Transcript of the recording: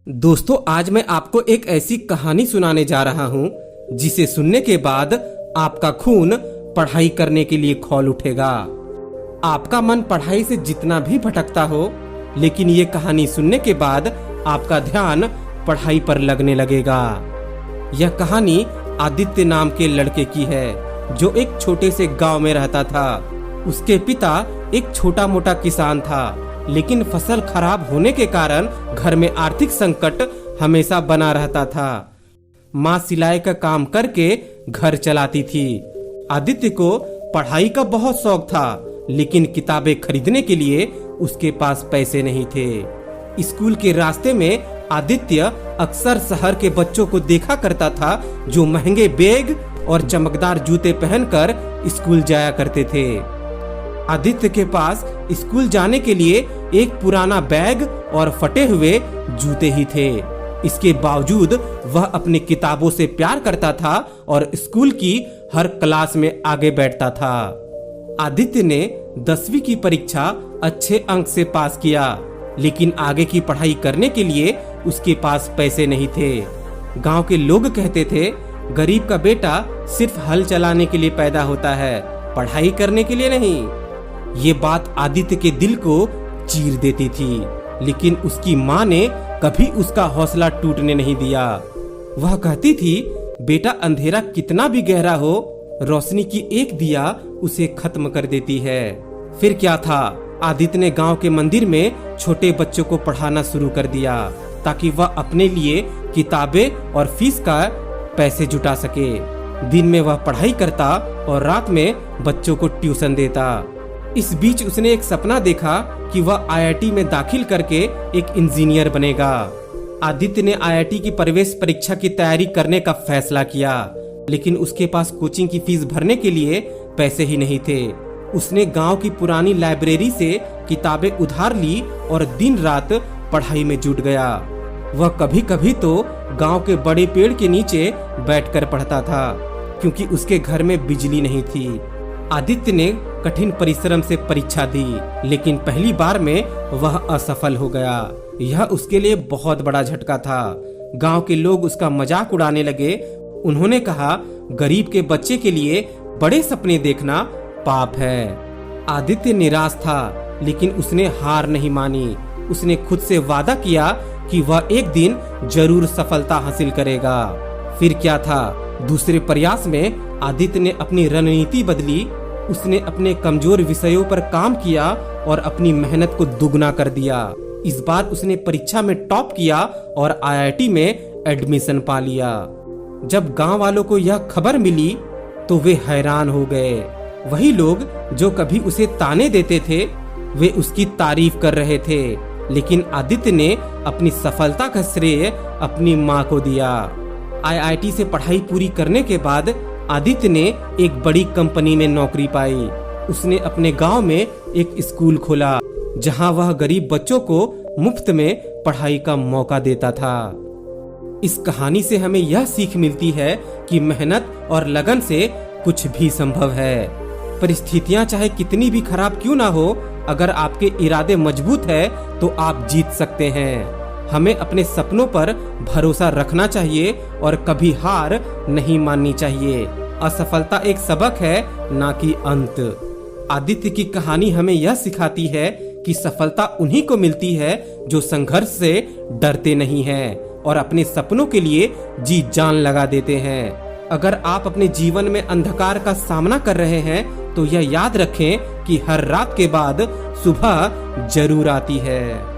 दोस्तों, आज मैं आपको एक ऐसी कहानी सुनाने जा रहा हूँ जिसे सुनने के बाद आपका खून पढ़ाई करने के लिए खौल उठेगा। आपका मन पढ़ाई से जितना भी भटकता हो, लेकिन ये कहानी सुनने के बाद आपका ध्यान पढ़ाई पर लगने लगेगा। यह कहानी आदित्य नाम के लड़के की है जो एक छोटे से गांव में रहता था। उसके पिता एक छोटा मोटा किसान था, लेकिन फसल खराब होने के कारण घर में आर्थिक संकट हमेशा बना रहता था। माँ सिलाई का काम करके घर चलाती थी। आदित्य को पढ़ाई का बहुत शौक था, लेकिन किताबें खरीदने के लिए उसके पास पैसे नहीं थे। स्कूल के रास्ते में आदित्य अक्सर शहर के बच्चों को देखा करता था जो महंगे बैग और चमकदार जूते पहनकर स्कूल जाया करते थे। आदित्य के पास स्कूल जाने के लिए एक पुराना बैग और फटे हुए जूते ही थे। इसके बावजूद वह अपनी किताबों से प्यार करता था और स्कूल की हर क्लास में आगे बैठता था। आदित्य ने 10वीं की परीक्षा अच्छे अंक से पास किया, लेकिन आगे की पढ़ाई करने के लिए उसके पास पैसे नहीं थे। गांव के लोग कहते थे, गरीब का बेटा सिर्फ हल चलाने के लिए पैदा होता है, पढ़ाई करने के लिए नहीं। ये बात आदित्य के दिल को चीर देती थी, लेकिन उसकी माँ ने कभी उसका हौसला टूटने नहीं दिया। वह कहती थी, बेटा, अंधेरा कितना भी गहरा हो, रोशनी की एक दिया उसे खत्म कर देती है। फिर क्या था, आदित्य ने गांव के मंदिर में छोटे बच्चों को पढ़ाना शुरू कर दिया ताकि वह अपने लिए किताबें और फीस का पैसे जुटा सके। दिन में वह पढ़ाई करता और रात में बच्चों को ट्यूशन देता। इस बीच उसने एक सपना देखा कि वह आईआईटी में दाखिल करके एक इंजीनियर बनेगा। आदित्य ने आईआईटी की प्रवेश परीक्षा की तैयारी करने का फैसला किया, लेकिन उसके पास कोचिंग की फीस भरने के लिए पैसे ही नहीं थे। उसने गांव की पुरानी लाइब्रेरी से किताबें उधार ली और दिन रात पढ़ाई में जुट गया। वह कभी कभी तो गांव के बड़े पेड़ के नीचे बैठकर पढ़ता था, क्योंकि उसके घर में बिजली नहीं थी। आदित्य ने कठिन परिश्रम से परीक्षा दी, लेकिन पहली बार में वह असफल हो गया। यह उसके लिए बहुत बड़ा झटका था। गांव के लोग उसका मजाक उड़ाने लगे। उन्होंने कहा, गरीब के बच्चे के लिए बड़े सपने देखना पाप है। आदित्य निराश था, लेकिन उसने हार नहीं मानी। उसने खुद से वादा किया कि वह एक दिन जरूर सफलता हासिल करेगा। फिर क्या था, दूसरे प्रयास में आदित्य ने अपनी रणनीति बदली। उसने अपने कमजोर विषयों पर काम किया और अपनी मेहनत को दुगना कर दिया। इस बार उसने परीक्षा में टॉप किया और आईआईटी में एडमिशन पा लिया। जब गांव वालों को यह खबर मिली तो वे हैरान हो गए। वही लोग जो कभी उसे ताने देते थे, वे उसकी तारीफ कर रहे थे, लेकिन आदित्य ने अपनी सफलता का श्रेय अपनी माँ को दिया। आईआईटी से पढ़ाई पूरी करने के बाद आदित्य ने एक बड़ी कंपनी में नौकरी पाई। उसने अपने गांव में एक स्कूल खोला, जहां वह गरीब बच्चों को मुफ्त में पढ़ाई का मौका देता था। इस कहानी से हमें यह सीख मिलती है कि मेहनत और लगन से कुछ भी संभव है। परिस्थितियां चाहे कितनी भी खराब क्यों ना हो, अगर आपके इरादे मजबूत है तो आप जीत सकते हैं। हमें अपने सपनों पर भरोसा रखना चाहिए और कभी हार नहीं माननी चाहिए। असफलता एक सबक है, ना कि अंत। आदित्य की कहानी हमें यह सिखाती है कि सफलता उन्हीं को मिलती है जो संघर्ष से डरते नहीं हैं और अपने सपनों के लिए जी जान लगा देते हैं। अगर आप अपने जीवन में अंधकार का सामना कर रहे हैं तो यह याद रखें कि हर रात के बाद सुबह जरूर आती है।